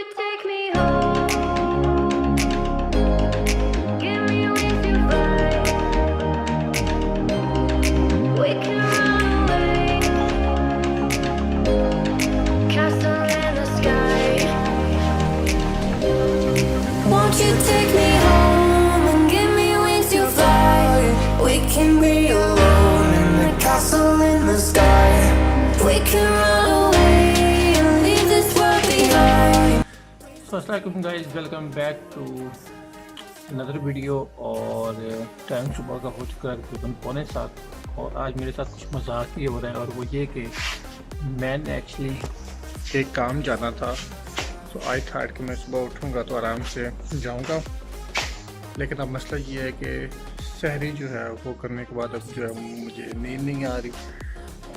you take me home? Give me with your flight. We can run away. Castle in the sky. Won't you take me home and give me wings to fly? We can be alone in the castle in the sky. We can run away and leave this world behind. So अस्सलाम guys, welcome back to another video. और time सुबह का हो चुका है तकरीबन 6:45 और आज मेरे साथ कुछ मजाक ही हो रहा है, और वो ये कि मैंने एक्चुअली एक काम जाना था। तो आई थॉट कि मैं सुबह उठूँगा तो आराम से जाऊँगा, लेकिन अब मसला ये है कि सहरी जो है वो करने के बाद अब जो है मुझे नींद नहीं आ रही।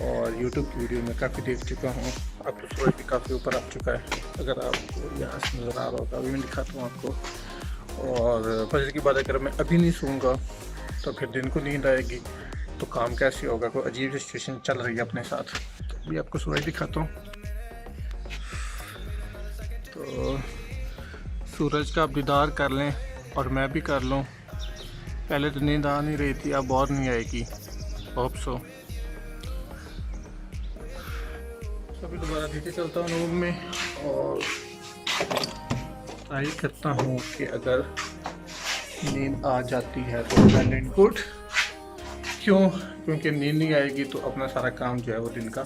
और YouTube की वीडियो में काफ़ी देख चुका हूँ, अब तो सूरज भी काफ़ी ऊपर आ चुका है। अगर आपको यहाँ से नज़र आ रहा होगा, अभी मैं दिखाता हूँ आपको। और फजर की बात अगर मैं अभी नहीं सोऊंगा तो फिर दिन को नींद आएगी, तो काम कैसे होगा? कोई अजीब सी सिचुएशन चल रही है अपने साथ। तो अभी आपको सूरज दिखाता हूँ। तो सूरज का आप दीदार कर लें और मैं भी कर लूँ। पहले तो नींद आ नहीं रही थी, अब और नहीं आएगी। Hope so. अभी दोबारा नीचे चलता हूँ रूम में और ट्राई करता हूँ कि अगर नींद आ जाती है तो वेल एंड गुड। क्यों? क्योंकि नींद नहीं आएगी तो अपना सारा काम जो है वो दिन का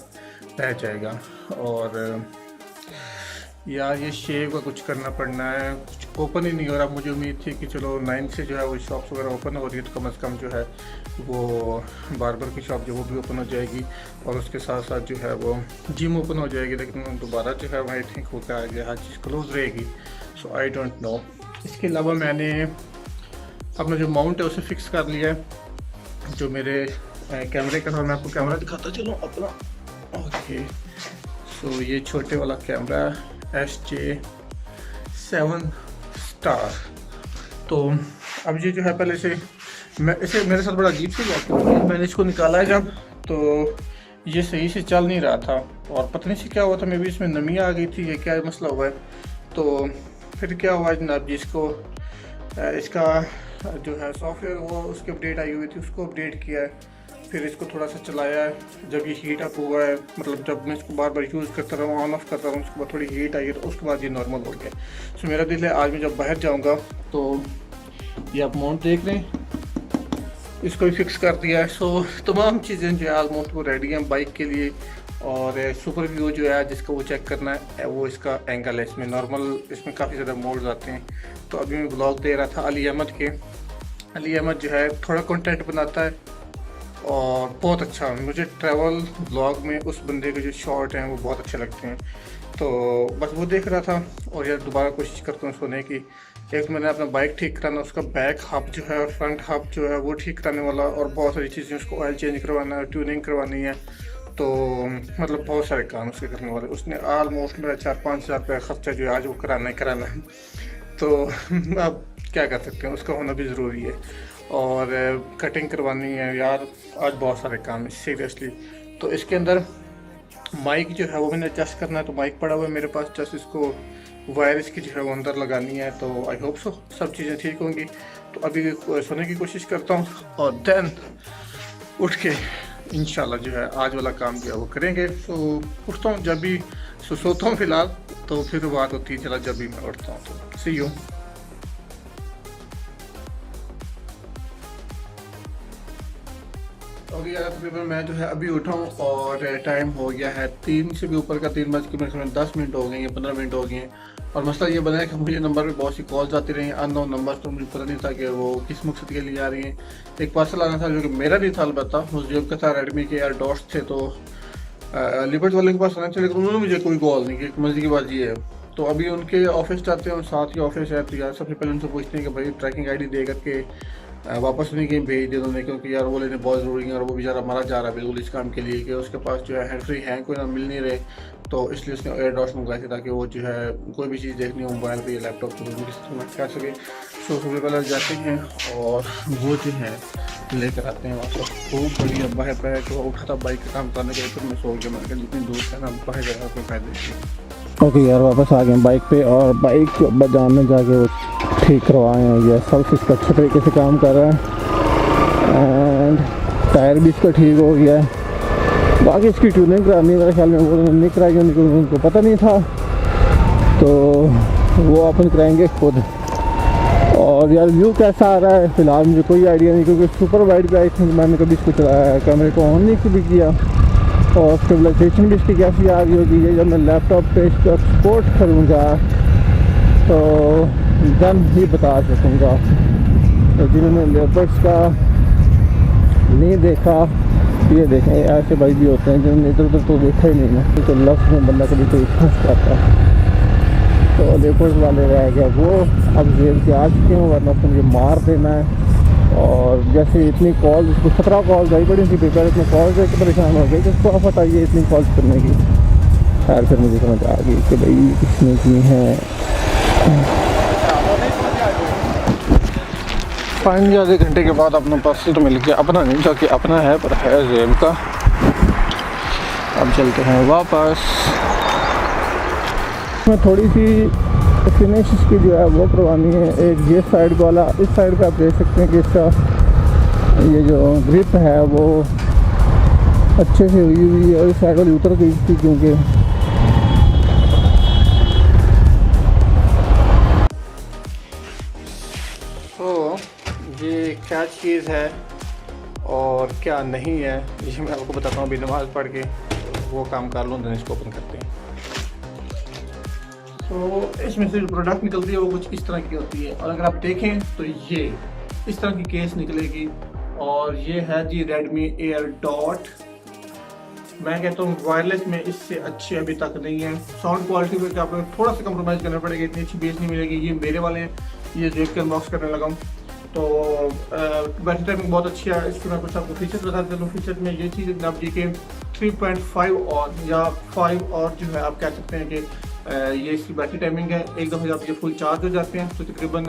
रह जाएगा। और यार ये शेव का कुछ करना पड़ना है, कुछ ओपन ही नहीं हो रहा। मुझे उम्मीद थी कि चलो 9 से जो है वो शॉप्स वगैरह ओपन हो रही है, तो कम से कम जो है वो बार्बर की शॉप जो वो भी ओपन हो जाएगी और उसके साथ साथ जो है वो जिम ओपन हो जाएगी। लेकिन दोबारा जो है आई थिंक होकर आ गया, हर चीज़ क्लोज रहेगी। सो आई डोंट नो। इसके अलावा मैंने अपना जो माउंट है उसे फिक्स कर लिया है, जो मेरे कैमरे का था। मैं आपको कैमरा दिखाता चलूँ अपना। ओके, सो ये छोटे वाला कैमरा SJ7 स्टार। तो अब ये जो है पहले से मैं इसे मेरे साथ बड़ा अजीब सी बात है, मैंने इसको निकाला है जब, तो ये सही से चल नहीं रहा था और पता नहीं से क्या हुआ था। मे भी इसमें नमी आ गई थी, ये क्या मसला हुआ है। तो फिर क्या हुआ जनाब जी, इसका जो है सॉफ्टवेयर वो उसकी अपडेट आई हुई थी, उसको अपडेट किया है। फिर इसको थोड़ा सा चलाया है, जब ये हीट अप हुआ है, मतलब जब मैं इसको बार बार यूज़ करता रहा हूँ, ऑन ऑफ करता रहा हूँ, उसके बाद थोड़ी हीट आई है, तो उसके बाद ये नॉर्मल हो गया। सो मेरा दिल है आज मैं जब बाहर जाऊँगा तो ये आप माउंट देख रहे हैं, इसको भी फिक्स कर दिया है। सो तमाम चीज़ें जो है ऑलमोस्ट वो रेडी हैं बाइक के लिए। और सुपर व्यू जो है जिसका वो चेक करना है, वो इसका एंगल है। इसमें नॉर्मल, इसमें काफ़ी ज़्यादा मोड्स आते हैं। तो अभी मैं ब्लॉग दे रहा था अली अहमद के। अली अहमद जो है थोड़ा कंटेंट बनाता है और बहुत अच्छा। मुझे ट्रैवल ब्लॉग में उस बंदे के जो शॉर्ट हैं वो बहुत अच्छे लगते हैं। तो बस वो देख रहा था और यार दोबारा कोशिश करता हूँ सोने की। एक मैंने अपना बाइक ठीक कराना, उसका बैक हब जो है और फ्रंट हब जो है वो ठीक कराने वाला, और बहुत सारी चीज़ें, उसको ऑयल चेंज करवाना है, ट्यूनिंग करवानी है। तो मतलब बहुत सारे काम उसके करने वाले। उसने ऑलमोस्ट मेरा 4-5 हज़ार रुपया खर्चा जो है आज वो कराना है। तो अब क्या कर सकते हैं, उसका होना भी ज़रूरी है। और कटिंग करवानी है यार, आज बहुत सारे काम है सीरियसली। तो इसके अंदर माइक जो है वो मैंने एडजस्ट करना है, तो माइक पड़ा हुआ है मेरे पास, जस्ट इसको वायर इसकी जो है वो अंदर लगानी है। तो आई होप सो सब चीज़ें ठीक होंगी। तो अभी सोने की कोशिश करता हूँ और देन उठ के इंशाल्लाह जो है आज वाला काम जो है वो करेंगे। तो उठता हूँ जब भी सोता हूँ फ़िलहाल, तो फिर बात होती है चला जब भी मैं उठता हूँ। तो सी यू। और यार तकरीबन मैं जो है अभी उठा हूँ और टाइम हो गया है 3 से भी ऊपर का, 3:10 हो गए हैं, 15 मिनट हो गए हैं। और मसला ये बना है कि मुझे नंबर पे बहुत सी कॉल्स आती रही, अननोन नंबर, तो मुझे पता नहीं था कि वो किस मकसद के लिए आ रही हैं। एक पार्सल आना था जो कि मेरा नहीं था, अलबत्ता मुझे का था रेडमी के यार डॉट्स थे, तो लिबर्ट वाले के पास आना चाहिए, लेकिन उन्होंने मुझे कोई कॉल नहीं की। मर्जी की बात ये है। तो अभी उनके ऑफिस जाते हैं, साथ ही ऑफिस है, तो यार सबसे पहले उनसे पूछते हैं कि भाई ट्रैकिंग ID दे करके वापस नहीं कहीं भेज दे उन्होंने, क्योंकि यार वो लेने बहुत ज़रूरी है और वो बेचारा मरा जा रहा है बिल्कुल इस काम के लिए कि उसके पास जो है हैंड फ्री हैं कोई ना मिल नहीं रहे। तो इसलिए उसने एयरडॉट्स मंगवाए थे ताकि वो जो है कोई भी चीज़ देखनी हो मोबाइल पे या लैपटॉप पर वो कर सके। सो सबसे पहले जाते हैं और वो जो है लेकर आते हैं वापस। खूब बढ़िया बाहर पे तो उठा था बाइक का काम करने के लिए, फिर मैं सो गया। मैंने कहा जितनी दूर है ना बाहर जगह कोई फायदे नहीं। ओके यार, वापस आ गए बाइक पे, और बाइक बाजार में जाके वो ठीक करवाए हैं। ये सब इसका अच्छे तरीके से काम कर रहा है एंड टायर भी इसका ठीक हो गया है। बाकी इसकी ट्यूनिंग करानी मेरे ख्याल में वो नहीं कराई, उनको पता नहीं था, तो वो अपन कराएंगे खुद। और यार व्यू कैसा आ रहा है फ़िलहाल मुझे कोई आइडिया नहीं, क्योंकि सुपर वाइड पे आई थिंक मैंने कभी इसको चलाया है, कैमरे को ऑन नहीं कभी किया। और स्टेबलाइजेशन भी इसकी कैसी आ रही होगी, ये जब मैं लैपटॉप पे इसको एक्सपोर्ट करूँगा तो देन ही बता सकूँगा। तो जिन्होंने लेपर्स का नहीं देखा, ये देखें ऐसे भाई भी होते हैं जिन्होंने इधर उधर तो देखा ही नहीं ना, तो लफ्ज़ में बंदा कभी कोई फंस जाता है। तो लेपर्स वाले रह गया वो अब जेल के आ चुके हैं, वरना उसको मुझे मार देना है। और जैसे इतनी कॉल, उसको 17 कॉल्स आई पड़ी थी पेपर, इतने कॉल्स देख के परेशान हो गए कि उसको आफत आई है इतनी कॉल्स करने की। खैर फिर मुझे समझ आ गई कि भाई किसने की है। फाइनली आधे घंटे के बाद अपना पार्सल तो मिल गया, अपना नहीं जो कि अपना है पर है जेब का। अब चलते हैं वापस। मैं थोड़ी सी फिनिश की जो है वो करवानी है। एक ये साइड वाला, इस साइड पे आप देख सकते हैं कि इसका ये जो ग्रिप है वो अच्छे से हुई हुई है, और इस साइड वाली उतर गई थी क्योंकि तो ये क्या चीज़ है और क्या नहीं है ये मैं आपको बताता हूँ। अभी नमाज़ पढ़ के वो काम कर लूँ, देन इसको ओपन करते हैं। तो इसमें से जो प्रोडक्ट निकलती है वो कुछ इस तरह की होती है, और अगर आप देखें तो ये इस तरह की केस निकलेगी। और ये है जी Redmi Air Dot। मैं कहता हूँ वायरलेस में इससे अच्छे अभी तक नहीं है। साउंड क्वालिटी में आपको थोड़ा सा कंप्रोमाइज़ करना पड़ेगा, इतनी अच्छी बेस नहीं मिलेगी। ये मेरे वाले हैं, ये जेब के अनबॉक्स करने लगा हूँ। तो बैटरी टाइमिंग बहुत अच्छी है इसके। मैं कुछ आपको फीचर्स बता देता हूँ। फीचर्स में ये चीज़ जनाब जी के 3.5 और या 5 और जो है आप कह सकते हैं कि ये इसकी बैटरी टाइमिंग है। एक दफ़े जब ये फुल चार्ज हो जाते हैं तो तकरीबन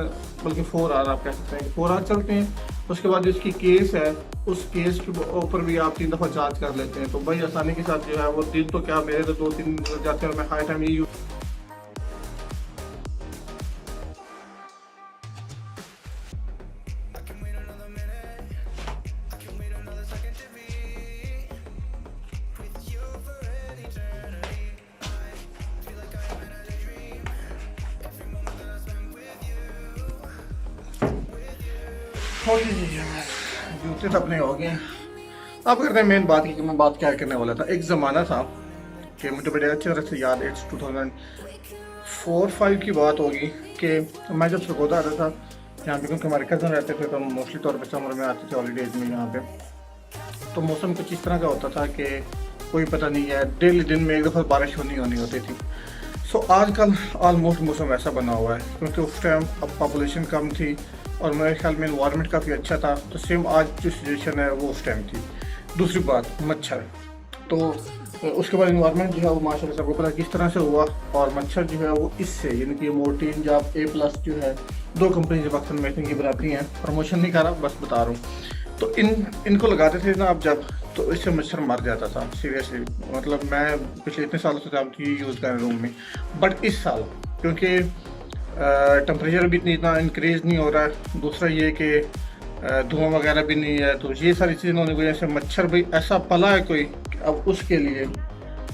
बल्कि 4 आवर आप कह सकते हैं कि 4 आवर चलते हैं। उसके बाद जो इसकी केस है उस केस के ऊपर भी आप 3 दफ़ा चार्ज कर लेते हैं। तो भाई आसानी के साथ जो है वो दिन तो क्या मेरे तो 2-3 दिन जाते हैं और मैं हाई टाइम ये यूज़। जूते तो अपने हो गए। अब करते हैं मेन बात की कि मैं बात क्या करने वाला था। एक ज़माना था कि मुझे बड़े अच्छे तरह से याद है, 2004-5 की बात होगी कि मैं जब सरगोदा आता था यहाँ पे, क्योंकि हमारे कज़न रहते थे तो हम मोस्टली तौर पर समर में आते थे हॉलीडेज़ में यहाँ पे। तो मौसम कुछ इस तरह का होता था कि कोई पता नहीं है, डेली दिन में एक दफ़ा बारिश होनी होती थी। सो आजकल ऑलमोस्ट मौसम ऐसा बना हुआ है, क्योंकि उस टाइम अब पॉपुलेशन कम थी और मेरे ख्याल में इन्वायरमेंट काफ़ी अच्छा था। तो सेम आज जो सिचुएशन है वो उस टाइम थी। दूसरी बात मच्छर, तो उसके बाद इन्वायरमेंट जो है वो माशाल्लाह सबको पता किस तरह से हुआ। और मच्छर जो है वो इससे यानी कि मोर्टीन या A+ जो है, 2 कंपनी जब अक्सर मैथिंग की बनाती हैं, प्रमोशन नहीं कर रहा बस बता रहा हूँ। तो इनको लगाते थे ना आप जब, तो इससे मच्छर मर जाता था सीरियसली। मतलब मैं पिछले इतने सालों से आप यूज़ कर रहे रूम में, बट इस साल क्योंकि टेम्परेचर भी इतना इंक्रीज़ नहीं हो रहा है, दूसरा ये कि धुआं वगैरह भी नहीं है, तो ये सारी चीज़ें होने की वजह से मच्छर भी ऐसा पला है कोई कि अब उसके लिए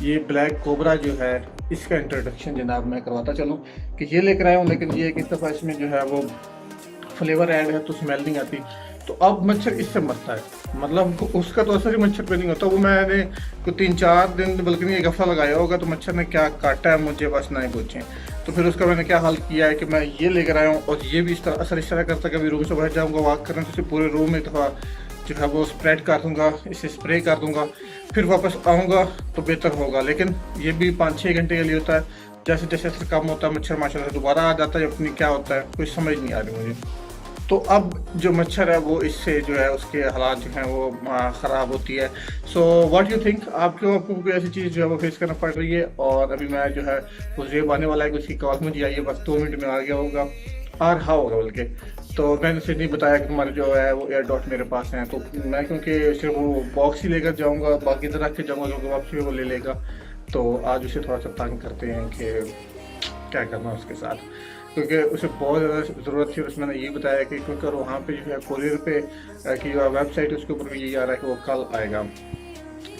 ये ब्लैक कोबरा जो है इसका इंट्रोडक्शन जनाब मैं करवाता चलूँ कि ये लेकर आया हूँ। लेकिन ये कि इस दफ़ा इसमें जो है वो फ्लेवर ऐड है तो स्मेल नहीं आती। तो अब मच्छर इससे मरता है, मतलब उसका तो असर ही मच्छर पे नहीं होता। वो मैंने कोई 3-4 दिन बल्कि नहीं 1 हफ्ता लगाया होगा, तो मच्छर ने क्या काटा है मुझे बस ना ही पूछें। तो फिर उसका मैंने क्या हाल किया है कि मैं ये लेकर आया हूँ, और ये भी इस तरह असर इस तरह करता है कि अभी रूम से बाहर जाऊँगा वॉक करने तो पूरे रूम में दफ़ा जो है वो स्प्रेड कर दूँगा, इसे स्प्रे कर दूँगा, फिर वापस आऊँगा तो बेहतर होगा। लेकिन ये भी 5-6 घंटे के लिए होता है। जैसे जैसे असर कम होता है मच्छर माशाल्लाह दोबारा आ जाता है, अपनी क्या होता है कुछ समझ नहीं आ रही मुझे। तो अब जो मच्छर है वो इससे जो है उसके हालात जो हैं वो ख़राब होती है। सो व्हाट यू थिंक, आपको कोई ऐसी चीज़ जो है वो फेस करना पड़ रही है? और अभी मैं जो है वो जेब आने वाला है कि उसकी कॉल मुझे आई है, बस 2 मिनट में आ गया होगा आ रहा होगा बल्कि। तो मैंने उसे नहीं बताया कि तुम्हारे जो है वो एयर डॉट मेरे पास हैं। तो मैं क्योंकि सिर्फ वो बॉक्स ही लेकर जाऊँगा, बाकी इधर रख के जाऊँगा क्योंकि वापसी वो ले लेगा। तो आज उसे थोड़ा सा तंग करते हैं कि क्या करना उसके साथ, क्योंकि उसे बहुत ज़्यादा ज़रूरत थी। उसमें मैंने ये बताया कि क्योंकि वहाँ पे जो है कोरियर पे की जो वेबसाइट है उसके ऊपर भी यही आ रहा है कि वो कल आएगा,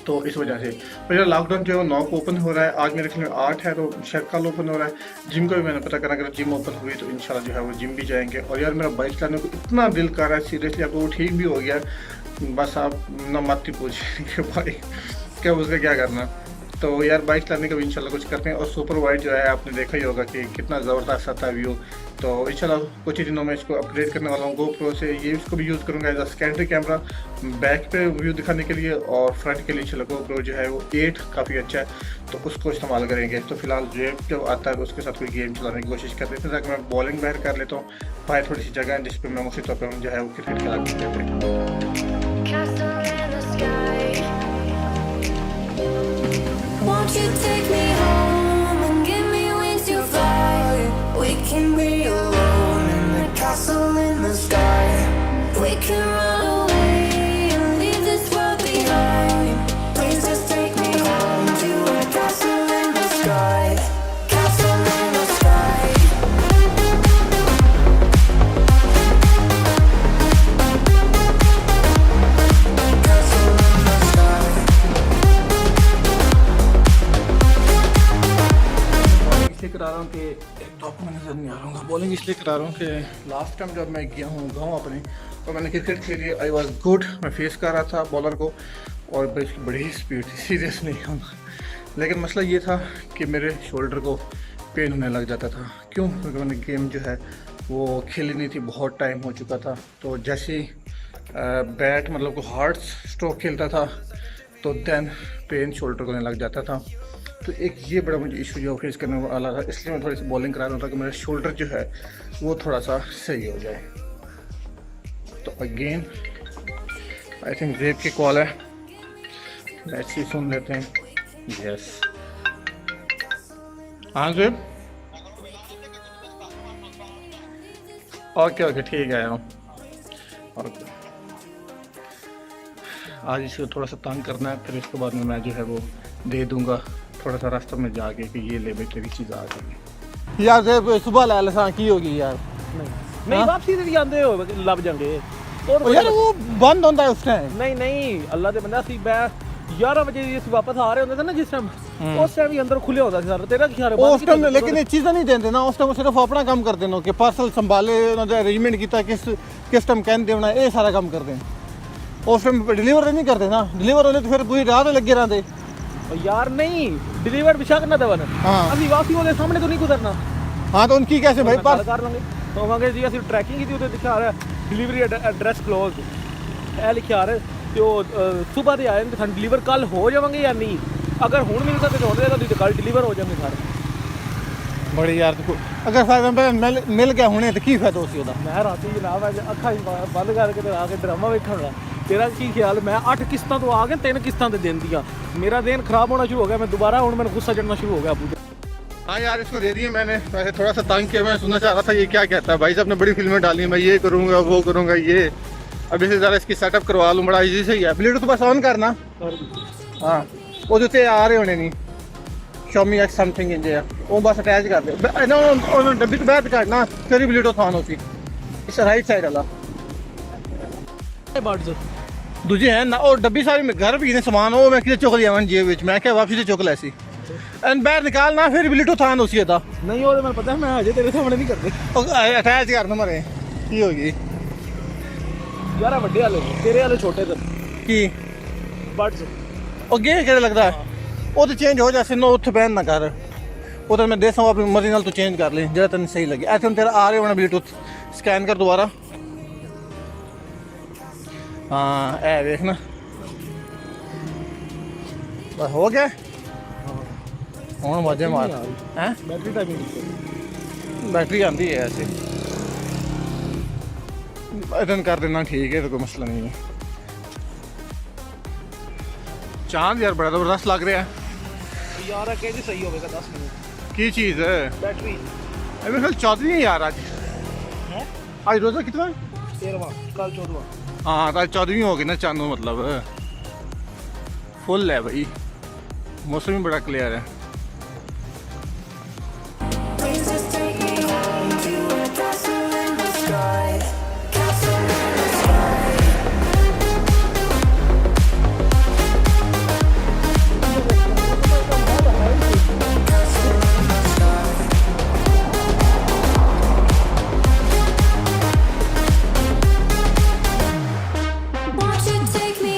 तो इस वजह से मेरा लॉकडाउन जो है वो 9 को ओपन हो रहा है। आज मेरे ख्याल में 8 है, तो शायद कल ओपन हो रहा है। जिम का भी मैंने पता करा, अगर जिम ओपन हुई तो इंशाल्लाह जो है वो जिम भी जाएंगे। और यार मेरा बाइक चलाने को इतना दिल कर रहा है सीरियसली, अब वो ठीक भी हो गया, बस आप ना मत ही पूछिए कि भाई क्या उसका क्या करना। तो यार बाइक चलाने का भी इंशाल्लाह कुछ करते हैं। और सुपर वाइड जो है आपने देखा ही होगा कि कितना ज़बरदस्त आता है व्यू, तो इंशाल्लाह कुछ ही दिनों में इसको अपग्रेड करने वाला हूँ GoPro से। ये इसको भी यूज़ करूँगा as a secondary camera, back पे व्यू दिखाने के लिए, और फ्रंट के लिए इंशाल्लाह GoPro जो है वो 8 काफ़ी अच्छा है, तो उसको इस्तेमाल करेंगे। तो फिलहाल जब आता है उसके साथ कोई गेम चलाने की कोशिश कर लेते हैं, ताकि मैं बॉलिंग बाहर कर लेता हूँ। बाहर थोड़ी सी जगह है जिस पर मैं उसी तौर पर जो है वो क्रिकेट खेला करते हैं। Castle in the sky. Won't you take me home and give me wings to fly? We can be alone in the castle in the sky. We can run away and leave this world behind. Please just take me home to a castle in the sky. Castle in the sky. Castle in the sky. इसलिए करा रहा हूँ कि एक तो आपको नज़र नहीं आ रहा हूँ। बॉलिंग इसलिए करा रहा हूँ कि लास्ट टाइम जब मैं गया हूँ गाँव अपने, तो मैंने क्रिकेट खेली, आई वॉज गुड। मैं फेस कर रहा था बॉलर को और इसकी बड़ी ही स्पीड थी, सीरियस नहीं हूँ। लेकिन मसला ये था कि मेरे शोल्डर को पेन होने लग जाता था। क्यों? क्योंकि मैंने गेम जो है वो खेली नहीं थी, बहुत टाइम हो चुका था। तो जैसे ही बैट मतलब को हार्ड स्ट्रोक खेलता था तो देन पेन शोल्डर को होने लग जाता था। तो एक ये बड़ा मुझे इशू जो फेस करने वाला था, इसलिए मैं थोड़ी सी बॉलिंग करा रहा था कि मेरा शोल्डर जो है वो थोड़ा सा सही हो जाए। तो अगेन आई थिंक जेब की कॉल है, मैच ही सुन लेते हैं। यस, हाँ जेब, ओके ओके ठीक है। और आज इसको थोड़ा सा तंग करना है, फिर इसके बाद में मैं जो है वो दे दूंगा थोड़ा सा रास्ते में जाके कि ये ले भाई तेरी चीज़ आ गई। यार जेब सुबह लै लसा की होगी यार, नहीं वापसी ते आंदे हो लभ जांगे ओ यार वो बंद होता है उस टाइम। नहीं नहीं अल्लाह दे बंदा सी मैं 11 बजे ਅਸੀਂ वापस आ रहे होंगे थे ना जिस टाइम, उस टाइम भी अंदर खुले होता सारा। तेरा ख्याल है उस टाइम? लेकिन ये चीज़ें नहीं देते ना उस टाइम, सिर्फ अपना काम करते हैं कि पार्सल संभाले अरेंजमेंट किया किस टाइम कहते होना, ये सारा काम करते हैं। उस टाइम डिलीवर नहीं करते ना, डिलीवर होने तो फिर पूरी रात लगे रहते यार। नहीं डिलीवर बिशा करना देवन, हाँ ਅਸੀਂ वापसी वाले सामने तो नहीं गुजरना। हाँ तो उनकी कैसे भाई ਗੱਲ ਕਰ ਲਾਂਗੇ ਹੋਵਾਂਗੇ ਜੀ। ਅਸੀਂ ਟਰੈਕਿੰਗ ਕੀਤੀ, ਉਹਦੇ ਲਿਖਿਆ ਆ ਰਿਹਾ ਡਿਲੀਵਰੀ ਐਡਰੈਸ ਕਲੋਜ਼, ਇਹ ਲਿਖਿਆ ਆ ਰਿਹਾ। ਤੇ ਉਹ ਸਵੇਰ ਦੇ ਆਏ ਨੇ, ਸਾਨੂੰ ਡਿਲੀਵਰ ਕੱਲ ਹੋ ਜਾਵਾਂਗੇ ਜਾਂ ਨਹੀਂ। ਅਗਰ ਹੁਣ ਮਿਲਦਾ ਤੇ ਹੋ ਜਾਏਗਾ, ਨਹੀਂ ਤੇ ਕੱਲ ਡਿਲੀਵਰ ਹੋ ਜਾਣਗੇ ਸਾਰੇ। बड़ी यार अगर फायदा मिल गया होने तो की फायदा उसी ਉਹਦਾ। ਮੈਂ ਰਾਤੀ ਜਨਾਬ ਅੱਜ ਅੱਖਾਂ ਬੰਦ ਕਰਕੇ ਤੇ ਆ ਕੇ ਡਰਾਮਾ ਵੇਖਾਂਗਾ। ਤੇਰਾ ਕੀ ਖਿਆਲ? ਮੈਂ 8 ਕਿਸ਼ਤਾਂ ਤੋਂ ਆ ਗਿਆ, 3 ਕਿਸ਼ਤਾਂ ਤੇ ਦਿਨ ਦੀਆਂ। मेरा दिन खराब होना शुरू हो गया, मैं दोबारा हूँ मैंने गुस्सा चढ़ना शुरू हो गया अबू। हाँ यार इसको दे दिए मैंने, वैसे थोड़ा सा तंग किया। मैं सुनना चाह रहा था ये क्या कहता है, भाई साहब ने बड़ी फिल्में डाली हैं, मैं ये करूँगा वो करूँगा ये। अब इसे ज़रा इसकी सेटअप करवा लूँ, बड़ा इजी सही है। ब्लूटूथ बस ऑन करना, हाँ वो जो आ रहे होने नहीं Xiaomi X समथिंग इंजे वो बस अटैच कर दे डब्बी तो बैठ काटना, फिर ही ब्लूटूथ ऑन होती। इस राइट साइड वाला दूजे है ना, और डब्बी सारी घर भी ने समान वो मैं किसे चुक लिया जेब विच, मैं क्या वापसी से चुक लैसी एंड बाहर निकालना, फिर ब्लूटूथ ऑन होसी था। नहीं वो मैं पता है, मैं अजय तेरे सामने नहीं करते। अटैच करना मरे की होगी यार ਵੱਡੇ वाले तेरे वाले छोटे थे की बड्स ਉਹ ਗੇ ਕਿਹੜਾ ਲੱਗਦਾ ਉਹ ਤੇ ਚੇਂਜ ਹੋ ਜਾਸੇ ਨਾ, ਉੱਥੇ ਬੈਨ ਨਾ ਕਰ। ਉਹ ਤਾਂ ਮੈਂ ਦੇਸਾਂ ਆਪਣੀ ਮਰਜ਼ੀ ਨਾਲ ਤੂੰ ਚੇਂਜ ਕਰ ਲੈ ਜਿਹੜਾ ਤੈਨੂੰ ਸਹੀ ਲੱਗੇ। ਐਥੇ ਹੁਣ ਤੇਰਾ ਆ ਰਿਹਾ ਹੋਣਾ ਬਲੂਟੁੱਥ, ਸਕੈਨ ਕਰ ਦੁਬਾਰਾ। हाँ है देखना बस हो गया। हूँ मजे मार हैं, बैटरी टाइमिंग बैटरी आती है ऐसे इधन कर देना, ठीक है तो कोई मसला नहीं है। चांद यार बड़ा ज़बरदस्त लग रहा है यार। के जी सही होगा 10 मिनट की चीज़ है बैटरी। मेरे ख्याल 14 है यार आज। है आज रोज़ा कितना? 13वां, कल 14वां। हाँ तो आज 14वीं होगी ना चांदो, मतलब फुल है भाई, मौसम भी बड़ा क्लियर है। Please just take me home to a castle in the sky. Castle in the sky. Castle in the sky. Won't you take me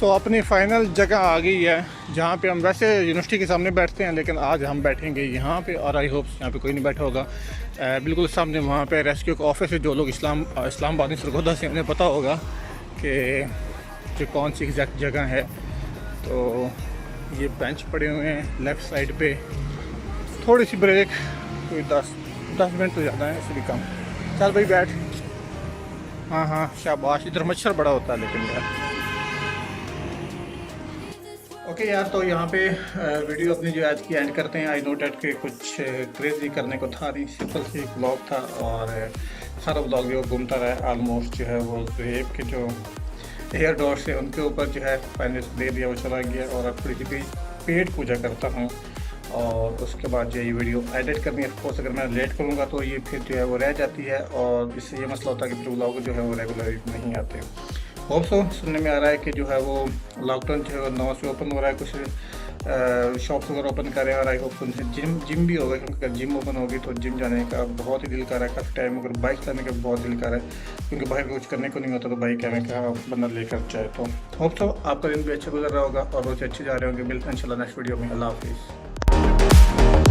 तो अपनी फाइनल जगह आ गई है जहाँ पे हम वैसे यूनिवर्सिटी के सामने बैठते हैं, लेकिन आज हम बैठेंगे यहाँ पे और आई होप यहाँ पे कोई नहीं बैठा होगा। बिल्कुल सामने वहाँ पे रेस्क्यू का ऑफिस है। जो लोग इस्लामाबाद सरगोदा से उन्हें पता होगा कि जो कौन सी एग्जैक्ट जगह है। तो ये बेंच पड़े हुए हैं लेफ़्ट साइड पे, थोड़ी सी ब्रेक, कोई 10 मिनट तो ज़्यादा है, इससे भी कम। चल भाई बैठ। हाँ शाबाश। इधर मच्छर बड़ा होता है लेकिन यार। ओके यार, तो यहाँ पे वीडियो अपनी जो आज की एंड करते हैं। आई नो डेट के कुछ क्रेजी करने को था नहीं, सिंपल सी ब्लॉग था और सारा ब्लॉग जो घूमता रहा ऑलमोस्ट जो है वो रेप के जो हेयर डॉट्स है उनके ऊपर जो है फाइनेंस दे दिया, वो चला गया। और अब थोड़ी सी पेट पूजा करता हूँ और उसके बाद जो ये वीडियो एडिट करनी है। ऑफकोर्स अगर मैं लेट करूँगा तो ये फिर जो है वो रह जाती है और इससे ये मसला होता है कि फिर ब्लॉग जो है वो रेगुलर नहीं आते। होप सो सुनने में आ रहा है कि जो है वो लॉकडाउन जो है नौ से ओपन हो रहा है, कुछ शॉप्स वगैरह ओपन कर रहे हैं और आई होप सुनते जिम भी होगा, क्योंकि अगर जिम ओपन होगी तो जिम जाने का बहुत ही दिल कर रहा है काफ़ी टाइम। अगर बाइक चलाने का बहुत दिल कर रहा है, क्योंकि बाहर कुछ करने को नहीं होता तो बाइक हमें क्या बंदा लेकर जाए। तो होप सो आपका दिन भी अच्छा गुजर रहा होगा और बहुत अच्छे जा रहे होंगे। मिलते हैं इंशाल्लाह नेक्स्ट वीडियो में। अल्लाह हाफिज़।